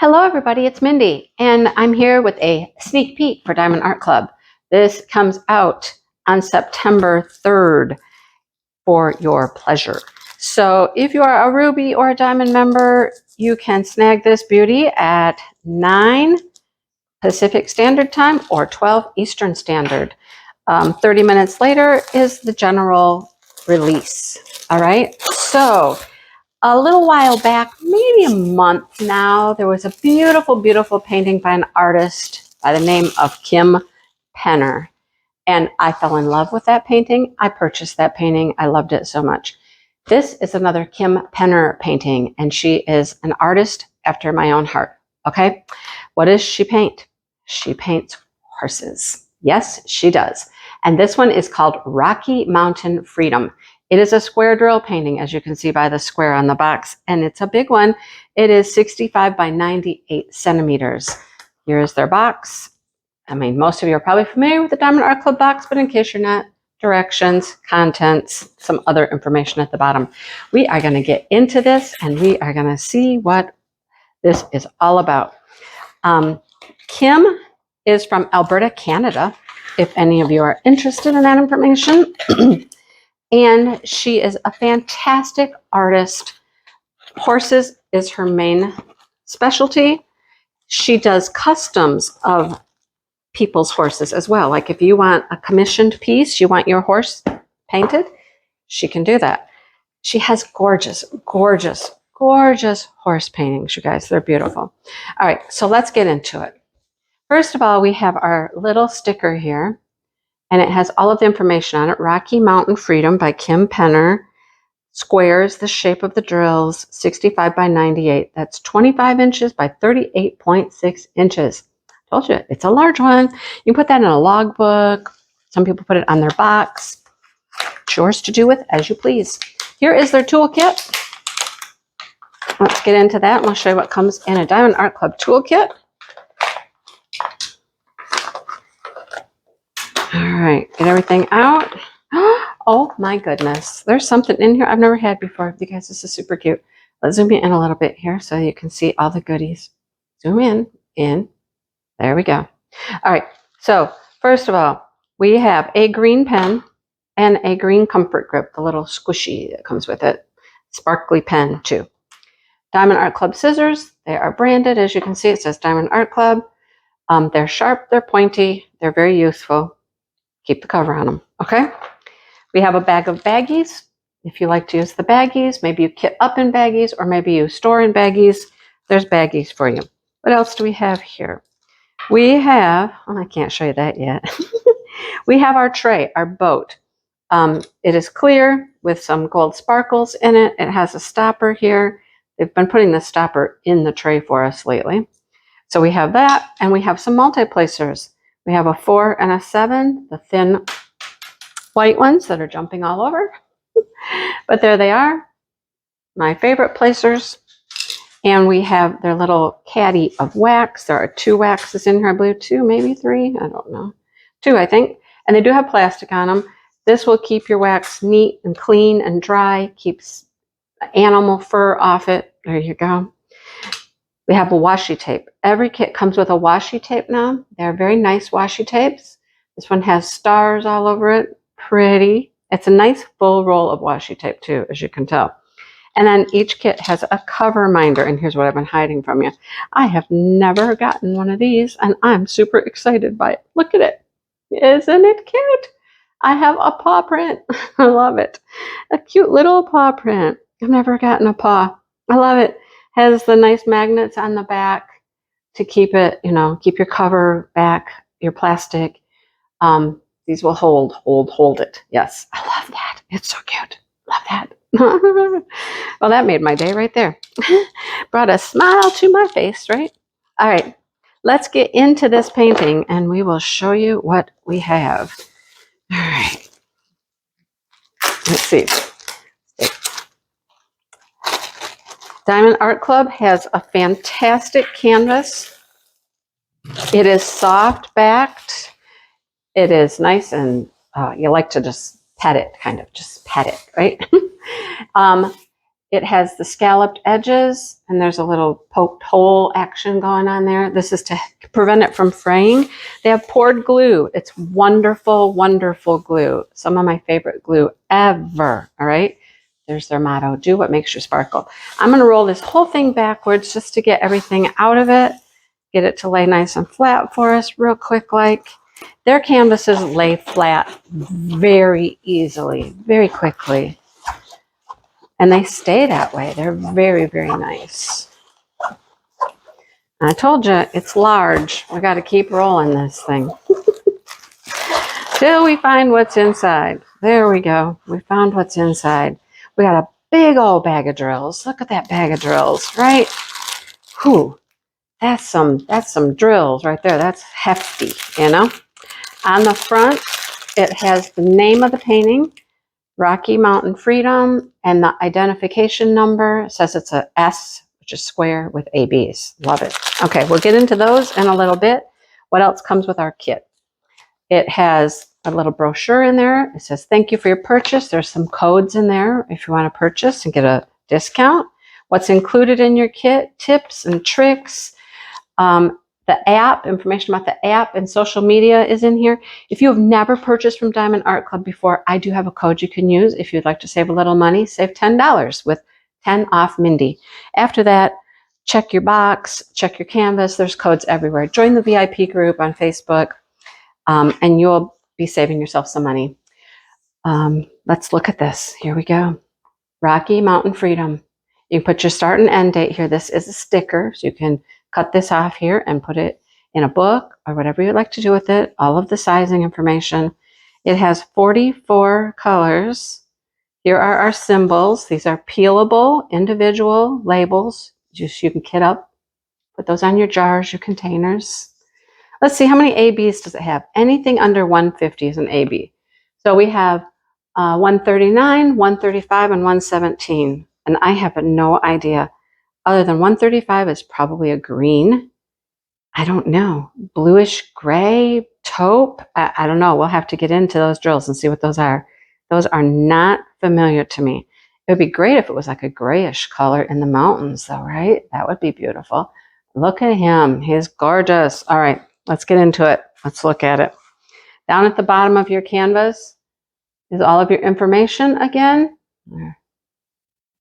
Hello everybody, it's Mindy, and I'm here with a sneak peek for Diamond Art Club. This comes out on September 3rd for your pleasure. So if you are a Ruby or a Diamond member, you can snag this beauty at 9 Pacific Standard Time or 12 Eastern Standard. 30 minutes later is the general release. All right, so a little while back, maybe a month now, there was a beautiful, beautiful painting by an artist by the name of Kim Penner. And I fell in love with that painting. I purchased that painting. I loved it so much. This is another Kim Penner painting, and she is an artist after my own heart. Okay, what does she paint? She paints horses. Yes, she does. And this one is called Rocky Mountain Freedom. It is a square drill painting, as you can see by the square on the box, and it's a big one. It is 65 by 98 centimeters. Here's their box. I mean, most of you are probably familiar with the Diamond Art Club box, but in case you're not, directions, contents, some other information at the bottom. We are going to get into this, and we are going to see what this is all about. Kim is from Alberta, Canada, if any of you are interested in that information. And she is a fantastic artist. Horses is her main specialty. She does customs of people's horses as well. Like if you want a commissioned piece, you want your horse painted, she can do that. She has gorgeous, gorgeous, gorgeous horse paintings, you guys. They're beautiful. All right, so let's get into it. First of all, we have our little sticker here, and it has all of the information on it. Rocky Mountain Freedom by Kim Penner. Squares, the shape of the drills, 65 by 98. That's 25 inches by 38.6 inches. Told you, it's a large one. You can put that in a logbook. Some people put it on their box. It's yours to do with as you please. Here is their toolkit. Let's get into that, and I'll show you what comes in a Diamond Art Club toolkit. All right, get everything out. Oh my goodness, there's something in here I've never had before. You guys, this is super cute. Let's zoom in a little bit here so you can see all the goodies. Zoom in. There we go. All right, so first of all, we have a green pen and a green comfort grip, the little squishy that comes with it. Sparkly pen too. Diamond Art Club scissors. They are branded, as you can see. It says Diamond Art Club. They're sharp, they're pointy, they're very useful. Keep the cover on them, okay? We have a bag of baggies. If you like to use the baggies, maybe you kit up in baggies or maybe you store in baggies, there's baggies for you. What else do we have here? We have, oh, I can't show you that yet. We have our tray, our boat. It is clear with some gold sparkles in it. It has a stopper here. They've been putting the stopper in the tray for us lately. So we have that, and we have some multi-placers. We have a 4 and a 7, the thin white ones that are jumping all over. But there they are, my favorite placers. And we have their little caddy of wax. There are 2 waxes in here, I believe 2, maybe 3, I don't know. 2, I think. And they do have plastic on them. This will keep your wax neat and clean and dry, keeps animal fur off it. There you go. We have a washi tape. Every kit comes with a washi tape now. They're very nice washi tapes. This one has stars all over it. Pretty. It's a nice full roll of washi tape too, as you can tell. And then each kit has a cover minder. And here's what I've been hiding from you. I have never gotten one of these, and I'm super excited by it. Look at it. Isn't it cute? I have a paw print. I love it. A cute little paw print. I've never gotten a paw. I love it. Has the nice magnets on the back to keep it, you know, keep your cover back, your plastic. These will hold it. Yes, I love that. It's so cute. Love that. Well, that made my day right there. Brought a smile to my face, right? All right, let's get into this painting and we will show you what we have. All right. Let's see. Diamond Art Club has a fantastic canvas. It is soft backed. It is nice, and you like to just pet it, kind of just pet it, right? It has the scalloped edges, and there's a little poked hole action going on there. This is to prevent it from fraying. They have poured glue. It's wonderful, wonderful glue. Some of my favorite glue ever, all right? There's their motto, do what makes you sparkle. I'm going to roll this whole thing backwards just to get everything out of it, get it to lay nice and flat for us real quick like. Their canvases lay flat very easily, very quickly. And they stay that way. They're very, very nice. I told you, it's large. We got to keep rolling this thing. Till we find what's inside. There we go. We found what's inside. We got a big old bag of drills. Look at that bag of drills, right? Whew. That's some drills right there. That's hefty, you know? On the front, it has the name of the painting, Rocky Mountain Freedom, and the identification number. It says it's a S, which is square with ABs. Love it. Okay, we'll get into those in a little bit. What else comes with our kit? It has a little brochure in there. It says, thank you for your purchase. There's some codes in there if you want to purchase and get a discount. What's included in your kit, tips and tricks. The app, information about the app and social media is in here. If you have never purchased from Diamond Art Club before, I do have a code you can use if you'd like to save a little money. Save $10 with 10 off Mindy. After that, check your box, check your canvas. There's codes everywhere. Join the VIP group on Facebook, and you'll be saving yourself some money. Let's look at this. Here we go. Rocky Mountain Freedom. You can put your start and end date here. This is a sticker, so you can cut this off here and put it in a book or whatever you'd like to do with it. All of the sizing information. It has 44 colors. Here are our symbols. These are peelable individual labels. Just you can kit up, put those on your jars, your containers. Let's see, how many ABs does it have? Anything under 150 is an AB. So we have 139, 135, and 117. And I have no idea. Other than 135 is probably a green. I don't know. Bluish gray, taupe. I don't know. We'll have to get into those drills and see what those are. Those are not familiar to me. It would be great if it was like a grayish color in the mountains though, right? That would be beautiful. Look at him. He's gorgeous. All right, let's get into it. Let's look at it. Down at the bottom of your canvas is all of your information again.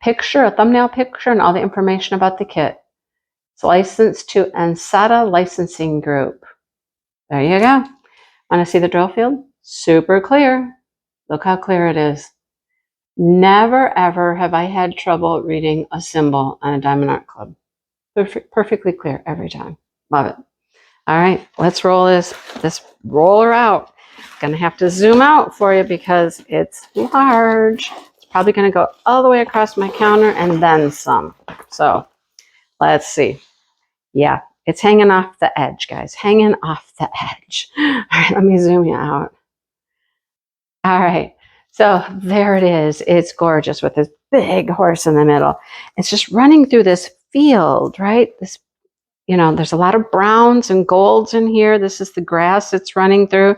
Picture, a thumbnail picture, and all the information about the kit. It's licensed to Ansata Licensing Group. There you go. Want to see the drill field? Super clear. Look how clear it is. Never, ever have I had trouble reading a symbol on a Diamond Art Club. Perfectly clear every time. Love it. All right, let's roll this roller out. Gonna have to zoom out for you because it's large. Probably going to go all the way across my counter and then some. So let's see. Yeah, it's hanging off the edge, guys. Hanging off the edge. All right, let me zoom you out. All right, so there it is. It's gorgeous with this big horse in the middle. It's just running through this field, right? This, you know, there's a lot of browns and golds in here. This is the grass it's running through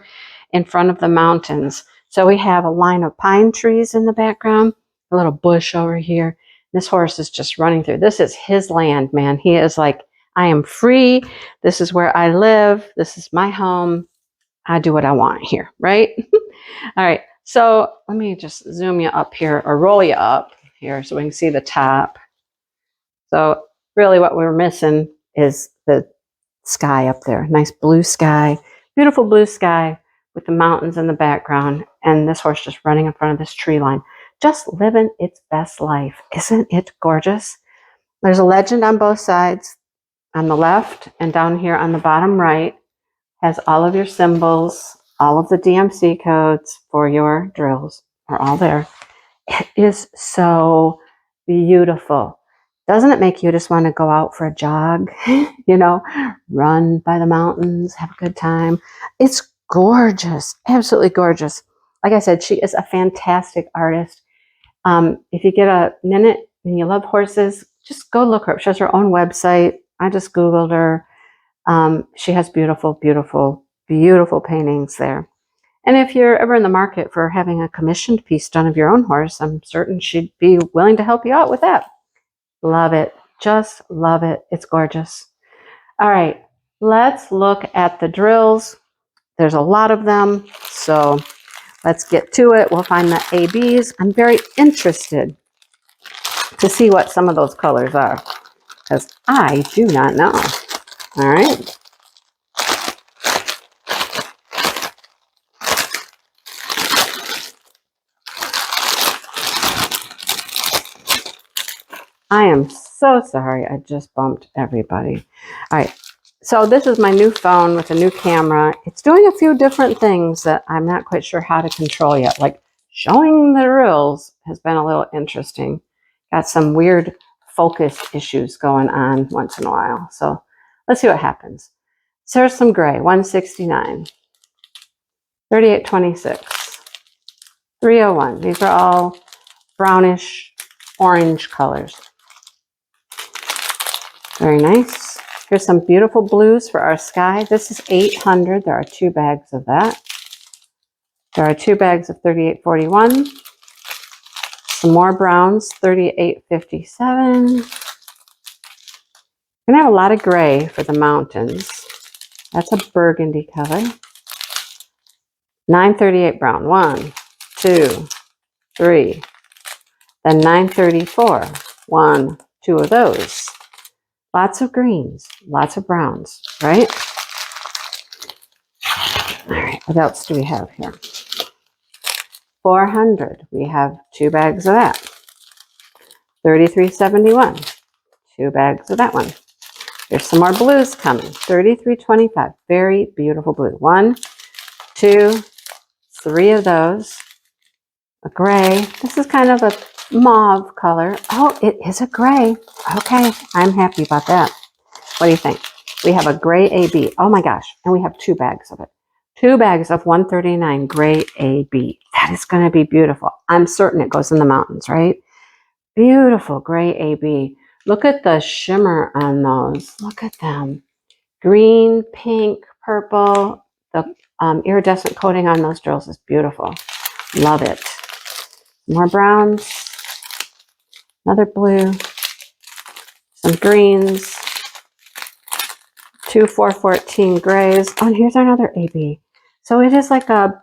in front of the mountains. So we have a line of pine trees in the background, a little bush over here. This horse is just running through. This is his land, man. He is like, I am free. This is where I live. This is my home. I do what I want here, right? All right. So let me just zoom you up here or roll you up here so we can see the top. So really what we're missing is the sky up there. Nice blue sky, beautiful blue sky, with the mountains in the background, and this horse just running in front of this tree line, just living its best life. Isn't it gorgeous? There's a legend on both sides. On the left and down here on the bottom right has all of your symbols, all of the DMC codes for your drills are all there. It is so beautiful. Doesn't it make you just want to go out for a jog, you know, run by the mountains, have a good time? It's gorgeous, absolutely gorgeous. Like I said, she is a fantastic artist. If you get a minute and you love horses, just go look her up. She has her own website. I just Googled her. She has beautiful, beautiful, beautiful paintings there. And if you're ever in the market for having a commissioned piece done of your own horse, I'm certain she'd be willing to help you out with that. Love it. Just love it. It's gorgeous. All right, let's look at the drills. There's a lot of them, so let's get to it. We'll find the ABs. I'm very interested to see what some of those colors are, because I do not know. All right. I am so sorry. I just bumped everybody. All right. So this is my new phone with a new camera. It's doing a few different things that I'm not quite sure how to control yet. Like showing the reels has been a little interesting. Got some weird focus issues going on once in a while. So let's see what happens. So there's some gray, 169, 3826, 301. These are all brownish orange colors. Very nice. Here's some beautiful blues for our sky. This is 800. There are 2 bags of that. There are 2 bags of 3841. Some more browns, 3857. We're gonna have a lot of gray for the mountains. That's a burgundy color. 938 brown. 1, 2, 3. Then 934. 1, 2 of those. Lots of greens, lots of browns, right? All right, what else do we have here? 400, we have 2 bags of that. 3371, 2 bags of that one. There's some more blues coming. 3325, very beautiful blue. 1, 2, 3 of those. A gray. This is kind of a mauve color. Oh, it is a gray. Okay, I'm happy about that. What do you think? We have a gray AB. Oh my gosh, and we have 2 bags of it. 2 bags of 139 gray AB. That is going to be beautiful. I'm certain it goes in the mountains, right? Beautiful gray AB. Look at the shimmer on those. Look at them. Green, pink, purple. The iridescent coating on those drills is beautiful. Love it. More browns. Another blue. Some greens. 2 414 grays. Oh, and here's another AB. So it is like a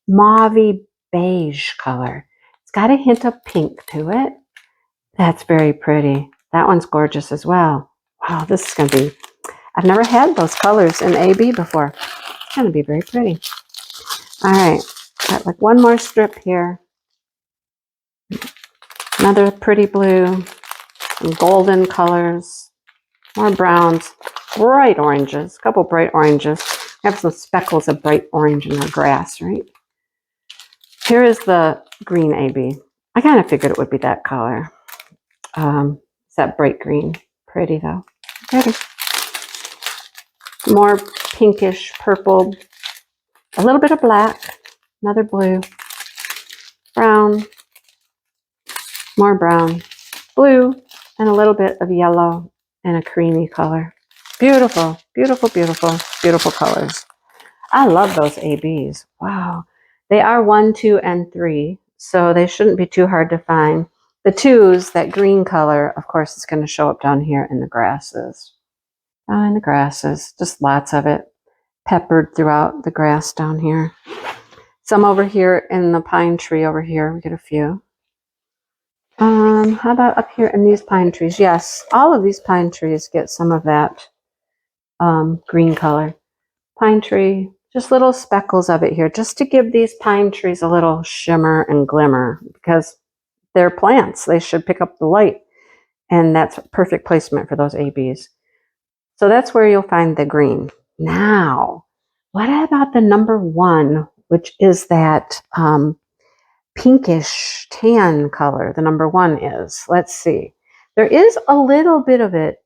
mauve beige color. It's got a hint of pink to it. That's very pretty. That one's gorgeous as well. Wow, this is going to be, I've never had those colors in AB before. It's going to be very pretty. All right, got like one more strip here. Another pretty blue, some golden colors, more browns, bright oranges, a couple bright oranges. We have some speckles of bright orange in our grass, right? Here is the green AB. I kind of figured it would be that color. It's that bright green. Pretty though. Pretty. More pinkish purple. A little bit of black. Another blue. Brown. More brown. Blue. And a little bit of yellow and a creamy color. Beautiful, beautiful, beautiful, beautiful colors. I love those ABs. Wow. They are 1, 2, and 3, so they shouldn't be too hard to find. The 2s, that green color, of course, is going to show up down here in the grasses. Down in the grasses, just lots of it peppered throughout the grass down here. Some over here in the pine tree over here, we get a few. How about up here in these pine trees? Yes, all of these pine trees get some of that green color. Pine tree, just little speckles of it here, just to give these pine trees a little shimmer and glimmer, because they're plants. They should pick up the light, and that's perfect placement for those ABs. So that's where you'll find the green. Now, what about the number 1, which is that pinkish tan color? The number 1 is. Let's see. There is a little bit of it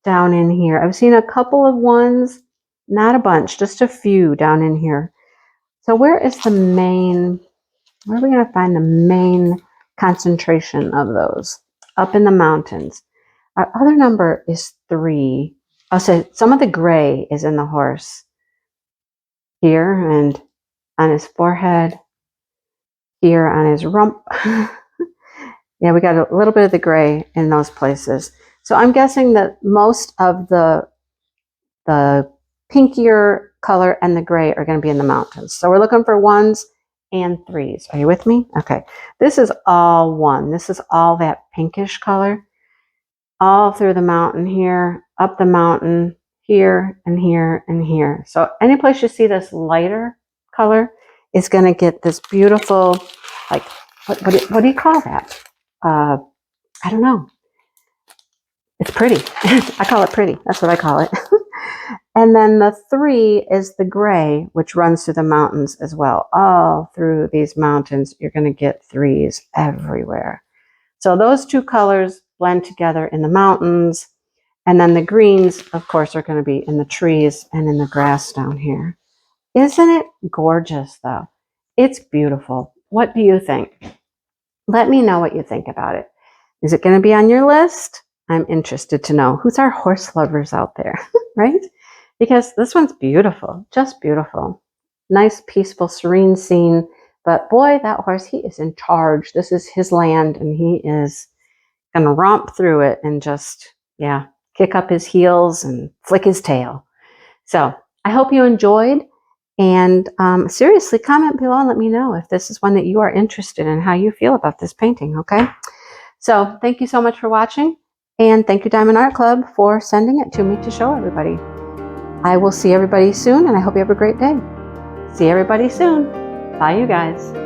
down in here. I've seen a couple of ones, not a bunch, just a few down in here. So where is the main, where are we going to find the main concentration of those? Up in the mountains. Our other number is 3. I'll say some of the gray is in the horse here, and on his forehead, here on his rump. Yeah, we got a little bit of the gray in those places. So I'm guessing that most of the pinkier color and the gray are going to be in the mountains. So we're looking for 1s and 3s. Are you with me? Okay. This is all 1. This is all that pinkish color. All through the mountain here, up the mountain, here and here and here. So any place you see this lighter color is going to get this beautiful, like, what do you call that? I don't know. It's pretty. I call it pretty. That's what I call it. And then the 3 is the gray, which runs through the mountains as well. All through these mountains, you're going to get 3s everywhere. So those 2 colors blend together in the mountains. And then the greens, of course, are going to be in the trees and in the grass down here. Isn't it gorgeous, though? It's beautiful. What do you think? Let me know what you think about it. Is it going to be on your list? I'm interested to know. Who's our horse lovers out there, right? Because this one's beautiful, just beautiful. Nice, peaceful, serene scene. But boy, that horse, he is in charge. This is his land, and he is going to romp through it and just, yeah, kick up his heels and flick his tail. So I hope you enjoyed. And seriously, comment below and let me know if this is one that you are interested in, how you feel about this painting, okay? So thank you so much for watching. And thank you, Diamond Art Club, for sending it to me to show everybody. I will see everybody soon, and I hope you have a great day. See everybody soon. Bye, you guys.